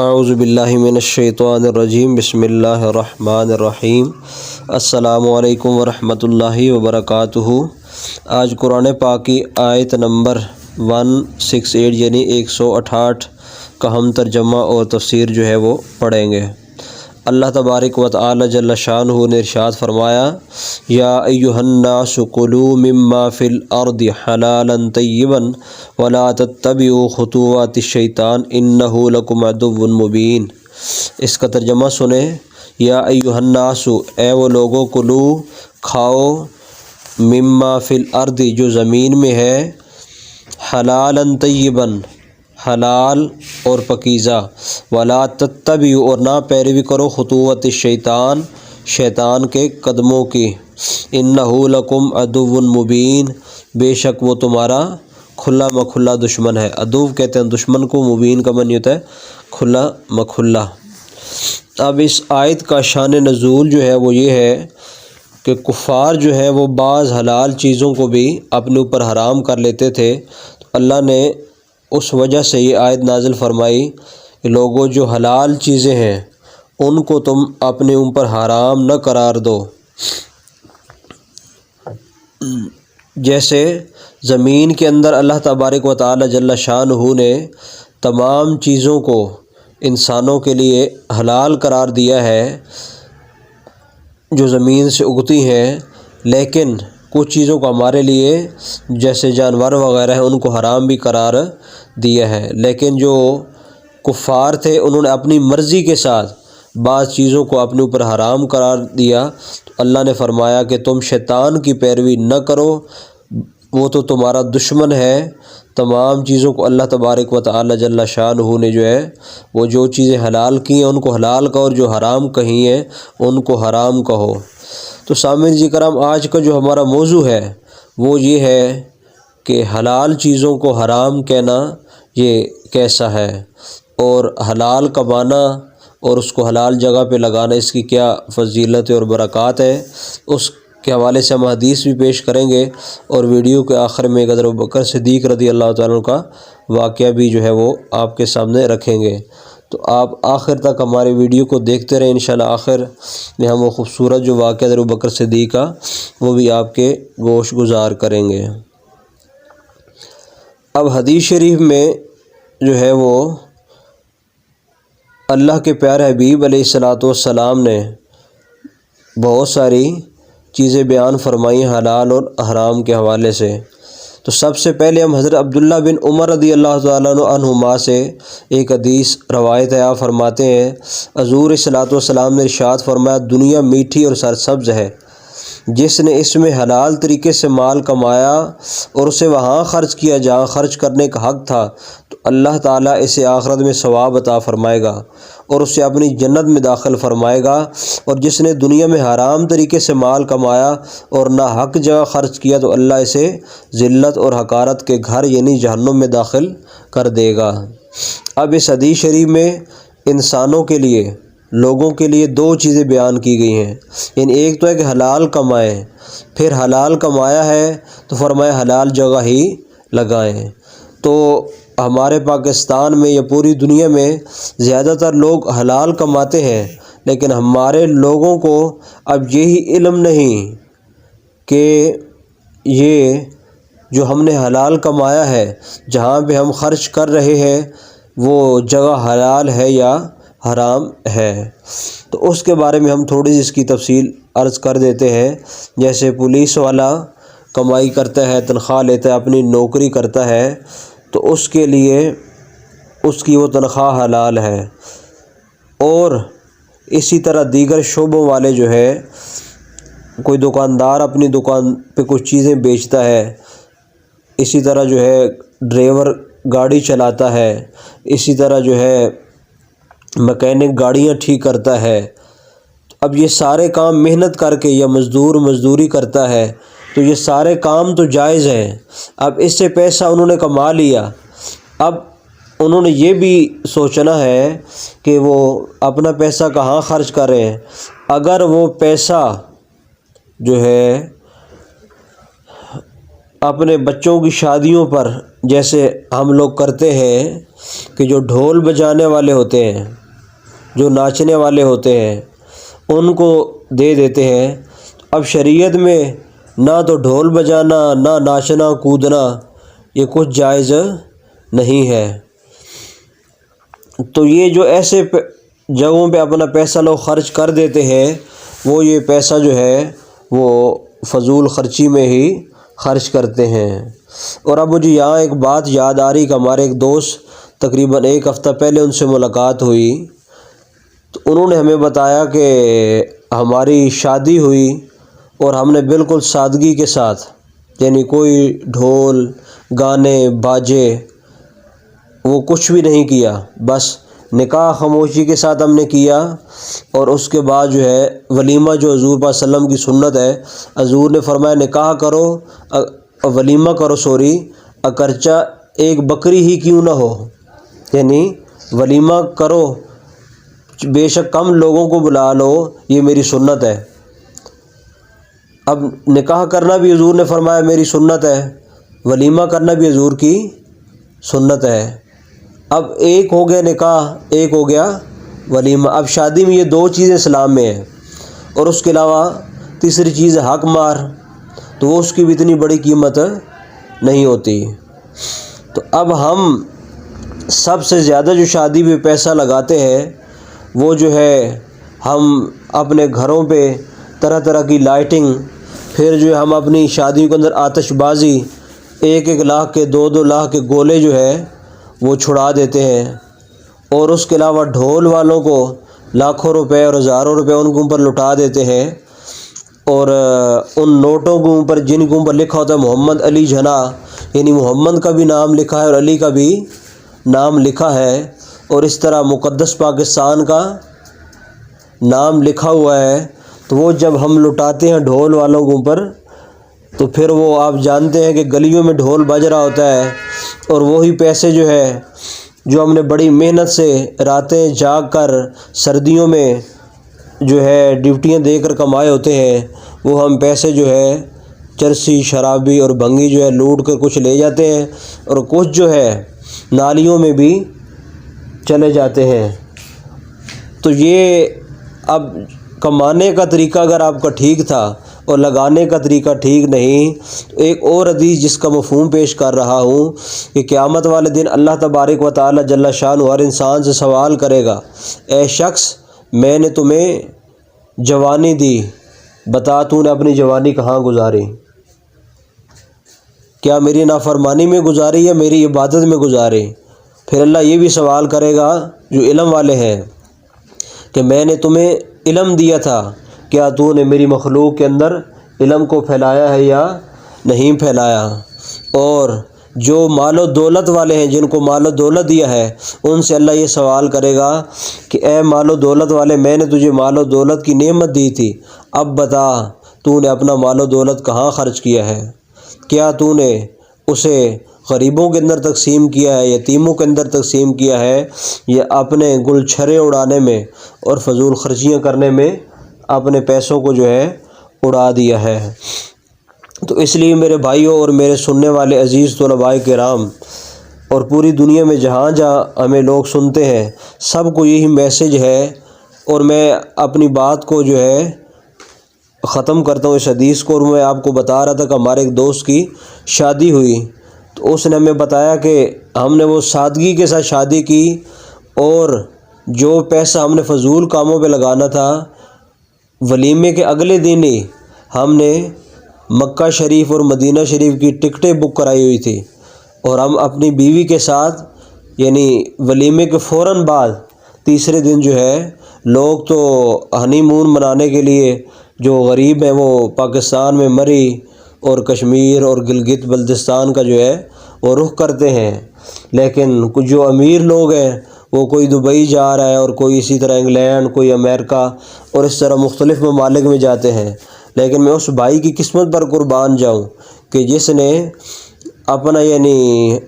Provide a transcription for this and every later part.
اعوذ باللہ من الشیطان الرجیم بسم اللہ الرحمن الرحیم السلام علیکم ورحمۃ اللہ وبرکاتہ۔ آج قرآن پاک کی آیت نمبر 168 یعنی 168 کا ہم ترجمہ اور تفسیر جو ہے وہ پڑھیں گے۔ اللہ تبارک و تعالی جل شانہ نے ارشاد فرمایا، یا ایھا الناس کلوا مما فی الارض حلالا طیبا ولا تتبعوا خطوات الشیطان انہ لکم عدو مبین۔ اس کا ترجمہ سنیں، یا ایھا الناس، اے وہ لوگوں، کلو کھاؤ، مما فی الارض جو زمین میں ہے، حلالا طیبا حلال اور پکیزہ، ولا تتبعوا اور نہ پیروی کرو خطوات الشیطان شیطان کے قدموں کی، انہ لکم عدو مبین بے شک وہ تمہارا کھلا مکھلا دشمن ہے۔ عدو کہتے ہیں دشمن کو، مبین کا معنی ہوتا ہے کھلا مکھلا۔ اب اس آیت کا شان نزول جو ہے وہ یہ ہے کہ کفار جو ہے وہ بعض حلال چیزوں کو بھی اپنے اوپر حرام کر لیتے تھے، تو اللہ نے اس وجہ سے یہ آیت نازل فرمائی کہ لوگوں جو حلال چیزیں ہیں ان کو تم اپنے اوپر حرام نہ قرار دو۔ جیسے زمین کے اندر اللہ تبارک و تعالی جل شانہ نے تمام چیزوں کو انسانوں کے لیے حلال قرار دیا ہے جو زمین سے اگتی ہیں، لیکن کچھ چیزوں کو ہمارے لیے جیسے جانور وغیرہ ہیں ان کو حرام بھی قرار دیا ہے، لیکن جو کفار تھے انہوں نے اپنی مرضی کے ساتھ بعض چیزوں کو اپنے اوپر حرام قرار دیا، تو اللہ نے فرمایا کہ تم شیطان کی پیروی نہ کرو، وہ تو تمہارا دشمن ہے۔ تمام چیزوں کو اللہ تبارک و تعالی جل شانہ نے جو ہے وہ جو چیزیں حلال کی ہیں ان کو حلال کہو، اور جو حرام کہی ہیں ان کو حرام کہو۔ تو سامعین جی کرام، آج کا جو ہمارا موضوع ہے وہ یہ ہے کہ حلال چیزوں کو حرام کہنا یہ کیسا ہے، اور حلال کمانا اور اس کو حلال جگہ پہ لگانا اس کی کیا فضیلت اور برکات ہے۔ اس کے حوالے سے ہم حدیث بھی پیش کریں گے، اور ویڈیو کے آخر میں حضرت ابوبکر صدیق رضی اللہ تعالیٰ عنہ کا واقعہ بھی جو ہے وہ آپ کے سامنے رکھیں گے۔ تو آپ آخر تک ہماری ویڈیو کو دیکھتے رہیں، انشاءاللہ آخر میں ہم وہ خوبصورت جو واقعہ حضرت ابوبکر صدیق کا وہ بھی آپ کے گوش گزار کریں گے۔ اب حدیث شریف میں جو ہے وہ اللہ کے پیارے حبیب علیہ الصلاۃ والسلام نے بہت ساری چیزیں بیان فرمائی حلال اور حرام کے حوالے سے۔ تو سب سے پہلے ہم حضرت عبداللہ بن عمر رضی اللہ تعالیٰ عنہما سے ایک حدیث روایت ہے۔ آپ فرماتے ہیں، حضور صلی اللہ علیہ وسلم نے ارشاد فرمایا، دنیا میٹھی اور سرسبز ہے، جس نے اس میں حلال طریقے سے مال کمایا اور اسے وہاں خرچ کیا جہاں خرچ کرنے کا حق تھا، تو اللہ تعالیٰ اسے آخرت میں ثواب عطا فرمائے گا اور اسے اپنی جنت میں داخل فرمائے گا، اور جس نے دنیا میں حرام طریقے سے مال کمایا اور نہ حق جگہ خرچ کیا تو اللہ اسے ذلت اور حقارت کے گھر یعنی جہنم میں داخل کر دے گا۔ اب اس حدیث شریف میں انسانوں کے لیے، لوگوں کے لیے دو چیزیں بیان کی گئی ہیں، یعنی ایک تو ہے کہ حلال کمائیں، پھر حلال کمایا ہے تو فرمایا حلال جگہ ہی لگائیں۔ تو ہمارے پاکستان میں یا پوری دنیا میں زیادہ تر لوگ حلال کماتے ہیں، لیکن ہمارے لوگوں کو اب یہی علم نہیں کہ یہ جو ہم نے حلال کمایا ہے جہاں پہ ہم خرچ کر رہے ہیں وہ جگہ حلال ہے یا حرام ہے۔ تو اس کے بارے میں ہم تھوڑی سی اس کی تفصیل عرض کر دیتے ہیں۔ جیسے پولیس والا کمائی کرتا ہے، تنخواہ لیتا ہے، اپنی نوکری کرتا ہے، تو اس کے لیے اس کی وہ تنخواہ حلال ہے، اور اسی طرح دیگر شعبوں والے جو ہے، کوئی دکاندار اپنی دکان پہ کچھ چیزیں بیچتا ہے، اسی طرح جو ہے ڈرائیور گاڑی چلاتا ہے، اسی طرح جو ہے مکینک گاڑیاں ٹھیک کرتا ہے۔ اب یہ سارے کام محنت کر کے یا مزدوری کرتا ہے، تو یہ سارے کام تو جائز ہیں۔ اب اس سے پیسہ انہوں نے کما لیا، اب انہوں نے یہ بھی سوچنا ہے کہ وہ اپنا پیسہ کہاں خرچ کریں۔ اگر وہ پیسہ جو ہے اپنے بچوں کی شادیوں پر جیسے ہم لوگ کرتے ہیں کہ جو ڈھول بجانے والے ہوتے ہیں، جو ناچنے والے ہوتے ہیں، ان کو دے دیتے ہیں۔ اب شریعت میں نہ تو ڈھول بجانا، نہ ناچنا کودنا، یہ کچھ جائز نہیں ہے۔ تو یہ جو ایسے جگہوں پہ اپنا پیسہ لوگ خرچ کر دیتے ہیں، وہ یہ پیسہ جو ہے وہ فضول خرچی میں ہی خرچ کرتے ہیں۔ اور اب مجھے یہاں ایک بات یاد آ رہی کہ ہمارے ایک دوست تقریباً 1 ہفتہ پہلے ان سے ملاقات ہوئی، تو انہوں نے ہمیں بتایا کہ ہماری شادی ہوئی اور ہم نے بالکل سادگی کے ساتھ، یعنی کوئی ڈھول گانے باجے وہ کچھ بھی نہیں کیا، بس نکاح خاموشی کے ساتھ ہم نے کیا۔ اور اس کے بعد جو ہے ولیمہ، جو حضور پاک صلی اللہ علیہ وسلم کی سنت ہے، حضور نے فرمایا نکاح کرو، ولیمہ کرو، اگرچہ ایک بکری ہی کیوں نہ ہو، یعنی ولیمہ کرو، بے شک کم لوگوں کو بلا لو، یہ میری سنت ہے۔ اب نکاح کرنا بھی حضور نے فرمایا میری سنت ہے، ولیمہ کرنا بھی حضور کی سنت ہے۔ اب ایک ہو گیا نکاح، ایک ہو گیا ولیمہ۔ اب شادی میں یہ 2 چیزیں اسلام میں ہیں، اور اس کے علاوہ تیسری چیز ہے حق مار، تو وہ اس کی بھی اتنی بڑی قیمت نہیں ہوتی۔ تو اب ہم سب سے زیادہ جو شادی پہ پیسہ لگاتے ہیں وہ جو ہے ہم اپنے گھروں پہ طرح طرح کی لائٹنگ، پھر جو ہے ہم اپنی شادیوں کے اندر آتش بازی، 1-1 لاکھ کے 2-2 لاکھ کے گولے جو ہے وہ چھڑا دیتے ہیں، اور اس کے علاوہ ڈھول والوں کو لاکھوں روپے اور ہزاروں روپے ان کے اوپر لٹا دیتے ہیں، اور ان نوٹوں کے اوپر جن کے اوپر لکھا ہوتا ہے محمد علی جناح، یعنی محمد کا بھی نام لکھا ہے اور علی کا بھی نام لکھا ہے، اور اس طرح مقدس پاکستان کا نام لکھا ہوا ہے، تو وہ جب ہم لٹاتے ہیں ڈھول والوں کے اوپر، تو پھر وہ آپ جانتے ہیں کہ گلیوں میں ڈھول بج رہا ہوتا ہے، اور وہی پیسے جو ہے جو ہم نے بڑی محنت سے راتیں جاگ کر سردیوں میں جو ہے ڈیوٹیاں دے کر کمائے ہوتے ہیں، وہ ہم پیسے جو ہے چرسی، شرابی اور بھنگی جو ہے لوٹ کر کچھ لے جاتے ہیں، اور کچھ جو ہے نالیوں میں بھی چلے جاتے ہیں۔ تو یہ اب کمانے کا طریقہ اگر آپ کا ٹھیک تھا اور لگانے کا طریقہ ٹھیک نہیں، تو ایک اور حدیث جس کا مفہوم پیش کر رہا ہوں کہ قیامت والے دن اللہ تبارک و تعالی جل شانہ ہر انسان سے سوال کرے گا، اے شخص میں نے تمہیں جوانی دی، بتا تو نے اپنی جوانی کہاں گزاری؟ کیا میری نافرمانی میں گزاری یا میری عبادت میں گزاری؟ پھر اللہ یہ بھی سوال کرے گا جو علم والے ہیں کہ میں نے تمہیں علم دیا تھا، کیا تو نے میری مخلوق کے اندر علم کو پھیلایا ہے یا نہیں پھیلایا؟ اور جو مال و دولت والے ہیں، جن کو مال و دولت دیا ہے، ان سے اللہ یہ سوال کرے گا کہ اے مال و دولت والے، میں نے تجھے مال و دولت کی نعمت دی تھی، اب بتا تو نے اپنا مال و دولت کہاں خرچ کیا ہے؟ کیا تو نے اسے غریبوں کے اندر تقسیم کیا ہے، یتیموں کے اندر تقسیم کیا ہے، یا اپنے گل چھرے اڑانے میں اور فضول خرچیاں کرنے میں اپنے پیسوں کو جو ہے اڑا دیا ہے؟ تو اس لیے میرے بھائیوں اور میرے سننے والے عزیز طلباء کرام، اور پوری دنیا میں جہاں جہاں ہمیں لوگ سنتے ہیں، سب کو یہی میسج ہے، اور میں اپنی بات کو جو ہے ختم کرتا ہوں اس حدیث کو، اور میں آپ کو بتا رہا تھا کہ ہمارے ایک دوست کی شادی ہوئی، تو اس نے ہمیں بتایا کہ ہم نے وہ سادگی کے ساتھ شادی کی، اور جو پیسہ ہم نے فضول کاموں پہ لگانا تھا، ولیمے کے اگلے دن ہی ہم نے مکہ شریف اور مدینہ شریف کی ٹکٹیں بک کرائی ہوئی تھی، اور ہم اپنی بیوی کے ساتھ، یعنی ولیمے کے فوراً بعد تیسرے دن جو ہے لوگ تو ہنی مون منانے کے لیے، جو غریب ہیں وہ پاکستان میں مری اور کشمیر اور گلگت بلتستان کا جو ہے وہ رخ کرتے ہیں، لیکن کچھ جو امیر لوگ ہیں وہ کوئی دبئی جا رہا ہے، اور کوئی اسی طرح انگلینڈ، کوئی امریکہ، اور اس طرح مختلف ممالک میں جاتے ہیں۔ لیکن میں اس بھائی کی قسمت پر قربان جاؤں کہ جس نے اپنا، یعنی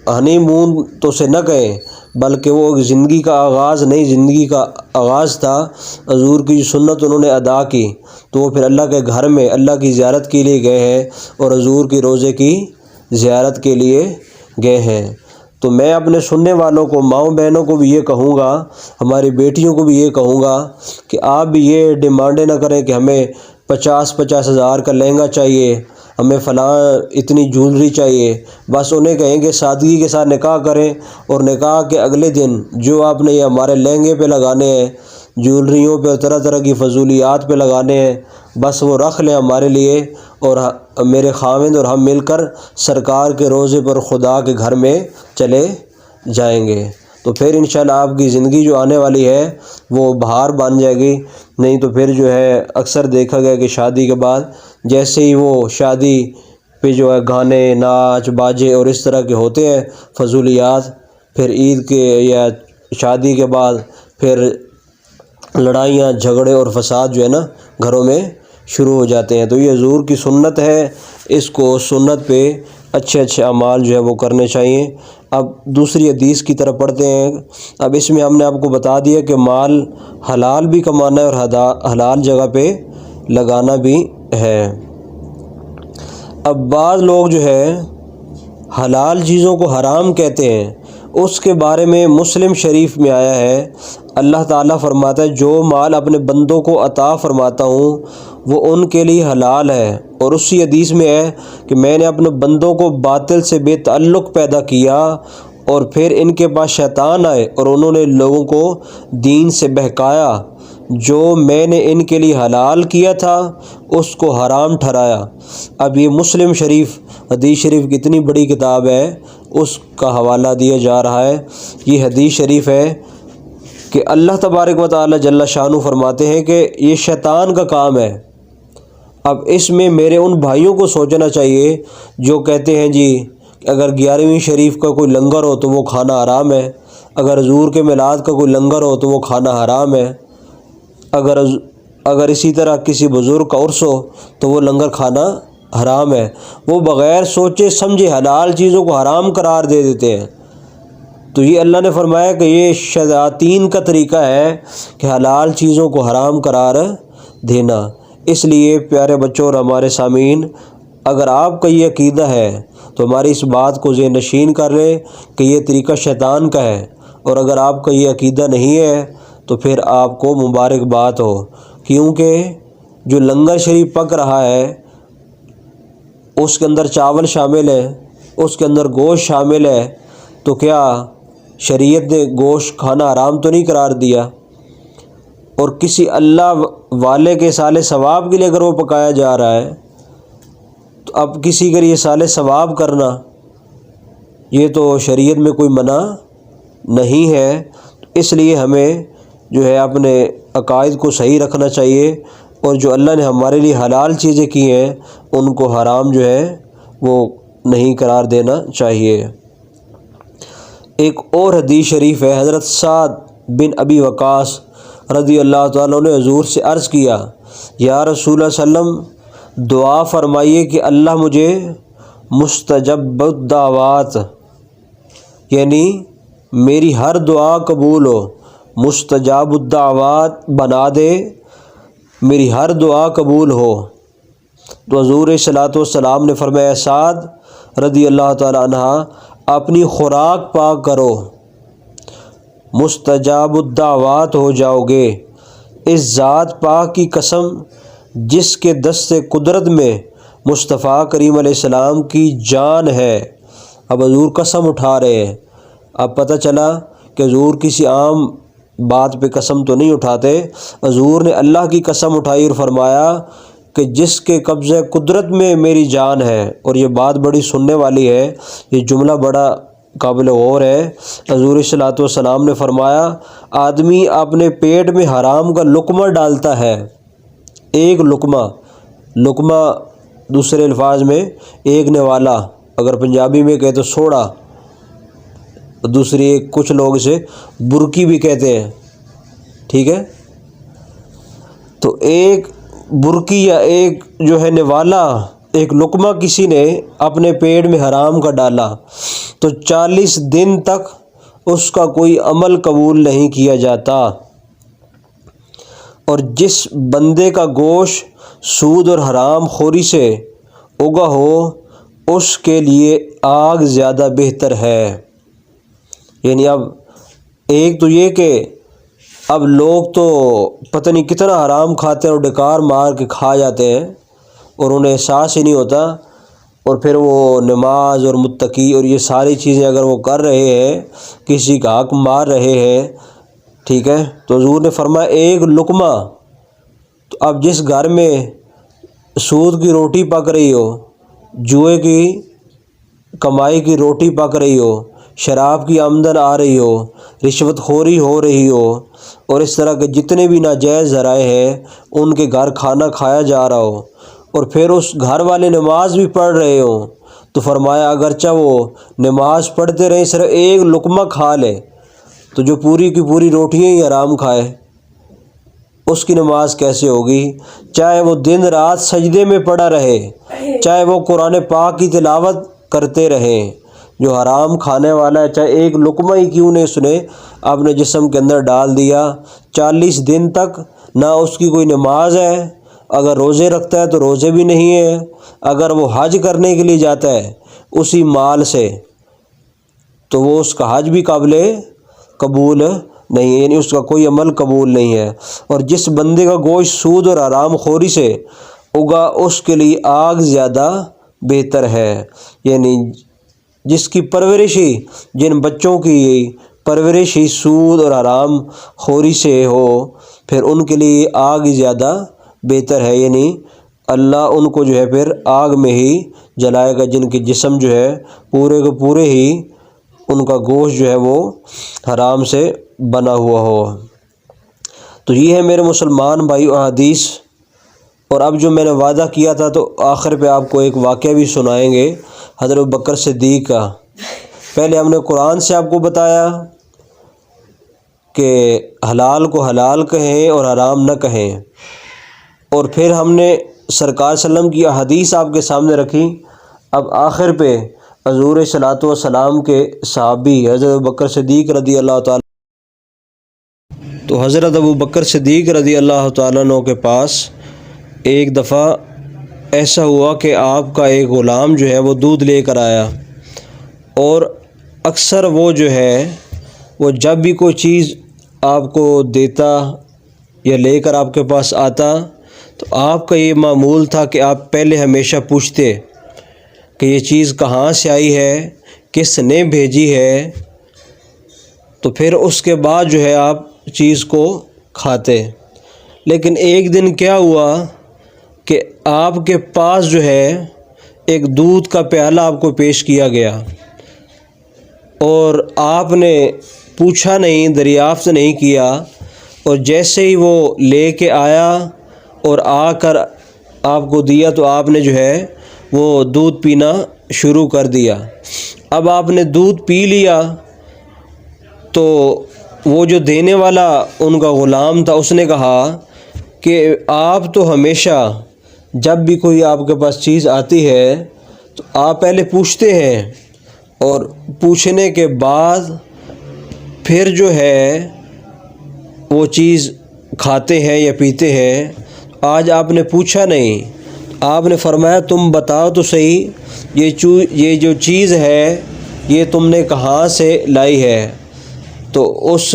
ہنی مون تو سے نہ کہیں، بلکہ وہ ایک زندگی کا آغاز نئی زندگی کا آغاز تھا۔ حضور کی جو سنت انہوں نے ادا کی، تو وہ پھر اللہ کے گھر میں اللہ کی زیارت کے لیے گئے ہیں اور حضور کی روضے کی زیارت کے لیے گئے ہیں۔ تو میں اپنے سننے والوں کو، ماؤں بہنوں کو بھی یہ کہوں گا، ہماری بیٹیوں کو بھی یہ کہوں گا کہ آپ بھی یہ ڈیمانڈیں نہ کریں کہ ہمیں 50 ہزار کا لہنگا چاہیے، ہمیں فلاں اتنی جولری چاہیے۔ بس انہیں کہیں کہ سادگی کے ساتھ نکاح کریں، اور نکاح کے اگلے دن جو آپ نے یہ ہمارے لہنگے پہ لگانے ہیں، جولریوں پہ، طرح طرح کی فضولیات پہ لگانے ہیں، بس وہ رکھ لیں ہمارے لیے، اور میرے خاوند اور ہم مل کر سرکار کے روضے پر خدا کے گھر میں چلے جائیں گے۔ تو پھر انشاءاللہ آپ کی زندگی جو آنے والی ہے وہ بہار بن جائے گی۔ نہیں تو پھر جو ہے اکثر دیکھا گیا کہ شادی کے بعد جیسے ہی وہ شادی پہ جو ہے گانے، ناچ باجے اور اس طرح کے ہوتے ہیں فضولیات، پھر عید کے یا شادی کے بعد پھر لڑائیاں، جھگڑے اور فساد جو ہے نا گھروں میں شروع ہو جاتے ہیں۔ تو یہ حضور کی سنت ہے، اس کو سنت پہ اچھے اچھے اعمال جو ہے وہ کرنے چاہیے۔ اب دوسری حدیث کی طرف پڑھتے ہیں۔ اب اس میں ہم نے آپ کو بتا دیا کہ مال حلال بھی کمانا ہے اور حلال جگہ پہ لگانا بھی ہے۔ اب بعض لوگ جو ہے حلال چیزوں کو حرام کہتے ہیں، اس کے بارے میں مسلم شریف میں آیا ہے، اللہ تعالیٰ فرماتا ہے جو مال اپنے بندوں کو عطا فرماتا ہوں وہ ان کے لیے حلال ہے، اور اسی حدیث میں ہے کہ میں نے اپنے بندوں کو باطل سے بے تعلق پیدا کیا، اور پھر ان کے پاس شیطان آئے اور انہوں نے لوگوں کو دین سے بہکایا، جو میں نے ان کے لیے حلال کیا تھا اس کو حرام ٹھہرایا۔ اب یہ مسلم شریف حدیث شریف کی اتنی بڑی کتاب ہے، اس کا حوالہ دیا جا رہا ہے۔ یہ حدیث شریف ہے کہ اللہ تبارک و تعالی جل شانہ فرماتے ہیں کہ یہ شیطان کا کام ہے۔ اب اس میں میرے ان بھائیوں کو سوچنا چاہیے جو کہتے ہیں جی اگر 11ویں شریف کا کوئی لنگر ہو تو وہ کھانا حرام ہے، اگر حضور کے میلاد کا کوئی لنگر ہو تو وہ کھانا حرام ہے، اگر اسی طرح کسی بزرگ کا عرس ہو تو وہ لنگر کھانا حرام ہے۔ وہ بغیر سوچے سمجھے حلال چیزوں کو حرام قرار دے دیتے ہیں۔ تو یہ اللہ نے فرمایا کہ یہ شیاطین کا طریقہ ہے کہ حلال چیزوں کو حرام قرار دینا۔ اس لیے پیارے بچوں اور ہمارے سامعین، اگر آپ کا یہ عقیدہ ہے تو ہماری اس بات کو ذہن نشین کر لیں کہ یہ طریقہ شیطان کا ہے، اور اگر آپ کا یہ عقیدہ نہیں ہے تو پھر آپ کو مبارکباد ہو، کیونکہ جو لنگر شریف پک رہا ہے اس کے اندر چاول شامل ہے، اس کے اندر گوشت شامل ہے، تو کیا شریعت نے گوشت کھانا حرام تو نہیں قرار دیا؟ اور کسی اللہ والے کے سالِ ثواب کے لیے اگر وہ پکایا جا رہا ہے تو اب کسی کے لیے سالِ ثواب کرنا یہ تو شریعت میں کوئی منع نہیں ہے۔ اس لیے ہمیں جو ہے اپنے عقائد کو صحیح رکھنا چاہیے، اور جو اللہ نے ہمارے لیے حلال چیزیں کی ہیں ان کو حرام جو ہے وہ نہیں قرار دینا چاہیے۔ ایک اور حدیث شریف ہے، حضرت سعد بن ابی وقاص رضی اللہ تعالیٰ نے حضور سے عرض کیا، یا رسول اللہ صلی اللہ علیہ وسلم دعا فرمائیے کہ اللہ مجھے مستجب الدعوات، یعنی میری ہر دعا قبول ہو، مستجاب الدعوات بنا دے، میری ہر دعا قبول ہو۔ تو حضور صلوات والسلام نے فرمایا سعد رضی اللہ تعالی عنہ اپنی خوراک پاک کرو، مستجاب الدعوات ہو جاؤ گے۔ اس ذات پاک کی قسم جس کے دست قدرت میں مصطفیٰ کریم علیہ السلام کی جان ہے۔ اب حضور قسم اٹھا رہے ہیں۔ اب پتہ چلا کہ حضور کسی عام بات پہ قسم تو نہیں اٹھاتے، حضور نے اللہ کی قسم اٹھائی اور فرمایا کہ جس کے قبضہ قدرت میں میری جان ہے۔ اور یہ بات بڑی سننے والی ہے، یہ جملہ بڑا قابل غور ہے۔ حضور صلوات والسلام نے فرمایا آدمی اپنے پیٹ میں حرام کا لقمہ ڈالتا ہے، ایک لقمہ دوسرے الفاظ میں ایک نوالا، اگر پنجابی میں کہے تو سوڑا، دوسری ایک کچھ لوگ اسے برکی بھی کہتے ہیں، ٹھیک ہے؟ تو ایک برکی یا ایک جو ہے نوالا، ایک لقمہ کسی نے اپنے پیٹ میں حرام کا ڈالا تو 40 دن تک اس کا کوئی عمل قبول نہیں کیا جاتا، اور جس بندے کا گوشت سود اور حرام خوری سے اگا ہو اس کے لیے آگ زیادہ بہتر ہے۔ یعنی اب ایک تو یہ کہ اب لوگ تو پتہ نہیں کتنا حرام کھاتے ہیں اور ڈکار مار کے کھا جاتے ہیں اور انہیں احساس ہی نہیں ہوتا، اور پھر وہ نماز اور متقی اور یہ ساری چیزیں اگر وہ کر رہے ہیں، کسی کا حق مار رہے ہیں، ٹھیک ہے، تو حضور نے فرمایا ایک لقمہ، تو اب جس گھر میں سود کی روٹی پک رہی ہو، جوئے کی کمائی کی روٹی پک رہی ہو، شراب کی آمدن آ رہی ہو، رشوت خوری ہو رہی ہو، اور اس طرح کے جتنے بھی ناجائز ذرائع ہیں ان کے گھر کھانا کھایا جا رہا ہو، اور پھر اس گھر والے نماز بھی پڑھ رہے ہوں، تو فرمایا اگرچہ وہ نماز پڑھتے رہیں صرف ایک لقمہ کھا لے تو جو پوری کی پوری روٹیاں ہی حرام کھائے، اس کی نماز کیسے ہوگی؟ چاہے وہ دن رات سجدے میں پڑا رہے، چاہے وہ قرآن پاک کی تلاوت کرتے رہیں، جو حرام کھانے والا ہے چاہے ایک لقمہ ہی کیوں نہیں اس نے اپنے جسم کے اندر ڈال دیا، 40 دن تک نہ اس کی کوئی نماز ہے، اگر روزے رکھتا ہے تو روزے بھی نہیں ہیں، اگر وہ حج کرنے کے لیے جاتا ہے اسی مال سے تو وہ اس کا حج بھی قابل قبول نہیں، یعنی اس کا کوئی عمل قبول نہیں ہے۔ اور جس بندے کا گوشت سود اور حرام خوری سے اگا اس کے لیے آگ زیادہ بہتر ہے، یعنی جس کی پرورش ہی، جن بچوں کی پرورش ہی سود اور حرام خوری سے ہو، پھر ان کے لیے آگ زیادہ بہتر ہے، یعنی اللہ ان کو جو ہے پھر آگ میں ہی جلائے گا، جن کے جسم جو ہے پورے کے پورے ہی ان کا گوشت جو ہے وہ حرام سے بنا ہوا ہو۔ تو یہ ہے میرے مسلمان بھائیو احادیث، اور اب جو میں نے وعدہ کیا تھا تو آخر پہ آپ کو ایک واقعہ بھی سنائیں گے حضرت بکر صدیق کا۔ پہلے ہم نے قرآن سے آپ کو بتایا کہ حلال کو حلال کہیں اور حرام نہ کہیں، اور پھر ہم نے سرکار صلی اللہ علیہ وسلم کی احادیث آپ کے سامنے رکھی۔ اب آخر پہ حضور صلوات و سلام کے صحابی حضرت بکر صدیق رضی اللہ تعالیٰ، تو حضرت ابو بکر صدیق رضی اللہ تعالیٰ عنہ کے پاس ایک دفعہ ایسا ہوا کہ آپ کا ایک غلام جو ہے وہ دودھ لے کر آیا، اور اکثر وہ جو ہے وہ جب بھی کوئی چیز آپ کو دیتا یا لے کر آپ کے پاس آتا تو آپ کا یہ معمول تھا کہ آپ پہلے ہمیشہ پوچھتے کہ یہ چیز کہاں سے آئی ہے، کس نے بھیجی ہے، تو پھر اس کے بعد جو ہے آپ چیز کو کھاتے۔ لیکن ایک دن کیا ہوا کہ آپ کے پاس جو ہے ایک دودھ کا پیالہ آپ کو پیش کیا گیا، اور آپ نے پوچھا نہیں، دریافت نہیں کیا، اور جیسے ہی وہ لے کے آیا اور آ کر آپ کو دیا تو آپ نے جو ہے وہ دودھ پینا شروع کر دیا۔ اب آپ نے دودھ پی لیا تو وہ جو دینے والا ان کا غلام تھا اس نے کہا کہ آپ تو ہمیشہ جب بھی کوئی آپ کے پاس چیز آتی ہے تو آپ پہلے پوچھتے ہیں اور پوچھنے کے بعد پھر جو ہے وہ چیز کھاتے ہیں یا پیتے ہیں، آج آپ نے پوچھا نہیں، آپ نے فرمایا تم بتاؤ تو صحیح یہ جو چیز ہے یہ تم نے کہاں سے لائی ہے؟ تو اس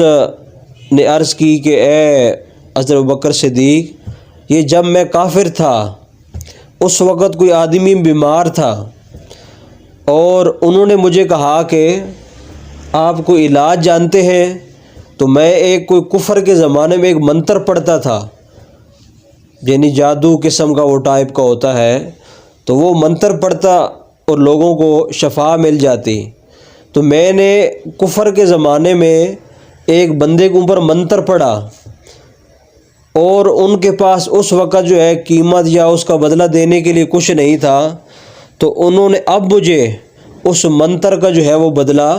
نے عرض کی کہ اے حضرت بکر صدیق، یہ جب میں کافر تھا اس وقت کوئی آدمی بیمار تھا اور انہوں نے مجھے کہا کہ آپ کو علاج جانتے ہیں، تو میں ایک کوئی کفر کے زمانے میں ایک منتر پڑھتا تھا، یعنی جادو قسم کا وہ ٹائپ کا ہوتا ہے، تو وہ منتر پڑھتا اور لوگوں کو شفا مل جاتی۔ تو میں نے کفر کے زمانے میں ایک بندے کے اوپر منتر پڑھا، اور ان کے پاس اس وقت جو ہے قیمت یا اس کا بدلہ دینے کے لیے کچھ نہیں تھا، تو انہوں نے اب مجھے اس منتر کا جو ہے وہ بدلہ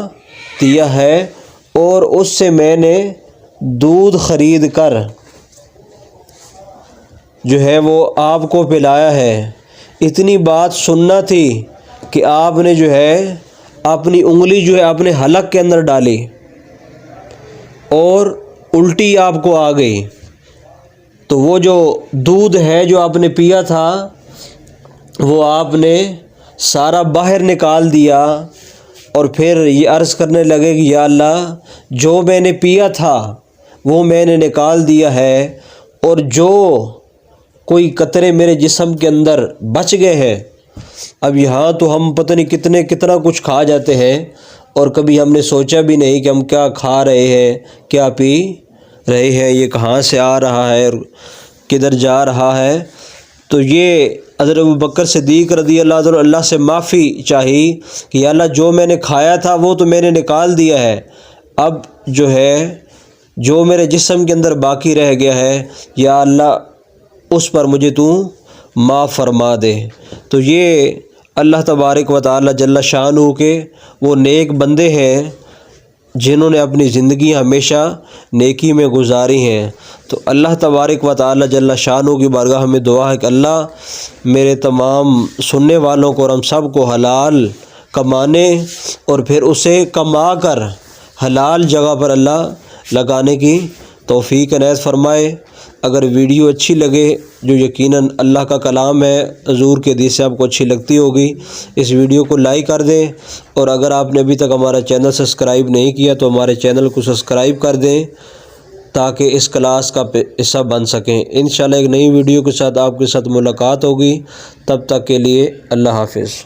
دیا ہے، اور اس سے میں نے دودھ خرید کر جو ہے وہ آپ کو پلایا ہے۔ اتنی بات سننا تھی کہ آپ نے جو ہے اپنی انگلی جو ہے اپنے حلق کے اندر ڈالی، اور الٹی آپ کو آ گئی تو وہ جو دودھ ہے جو آپ نے پیا تھا وہ آپ نے سارا باہر نکال دیا اور پھر یہ عرض کرنے لگے کہ یا اللہ جو میں نے پیا تھا وہ میں نے نکال دیا ہے، اور جو کوئی قطرے میرے جسم کے اندر بچ گئے ہیں، اب یہاں تو ہم پتہ نہیں کتنا کچھ کھا جاتے ہیں اور کبھی ہم نے سوچا بھی نہیں کہ ہم کیا کھا رہے ہیں، کیا پی رہے ہیں، یہ کہاں سے آ رہا ہے اور کدھر جا رہا ہے۔ تو یہ حضرت ابوبکر صدیق رضی اللہ عنہ اللہ سے معافی چاہی کہ یا اللہ جو میں نے کھایا تھا وہ تو میں نے نکال دیا ہے، اب جو ہے جو میرے جسم کے اندر باقی رہ گیا ہے یا اللہ اس پر مجھے تو معاف فرما دے۔ تو یہ اللہ تبارک و تعالی جل شانہ کے وہ نیک بندے ہیں جنہوں نے اپنی زندگی ہمیشہ نیکی میں گزاری ہیں۔ تو اللہ تبارک و تعالی جل شانہ کی بارگاہ میں دعا ہے کہ اللہ میرے تمام سننے والوں کو اور ہم سب کو حلال کمانے اور پھر اسے کما کر حلال جگہ پر اللہ لگانے کی توفیق عنایت فرمائے۔ اگر ویڈیو اچھی لگے، جو یقیناً اللہ کا کلام ہے، حضور کے حدیث سے آپ کو اچھی لگتی ہوگی، اس ویڈیو کو لائک کر دیں، اور اگر آپ نے ابھی تک ہمارا چینل سبسکرائب نہیں کیا تو ہمارے چینل کو سبسکرائب کر دیں تاکہ اس کلاس کا حصہ بن سکیں۔ انشاءاللہ ایک نئی ویڈیو کے ساتھ آپ کے ساتھ ملاقات ہوگی، تب تک کے لیے اللہ حافظ۔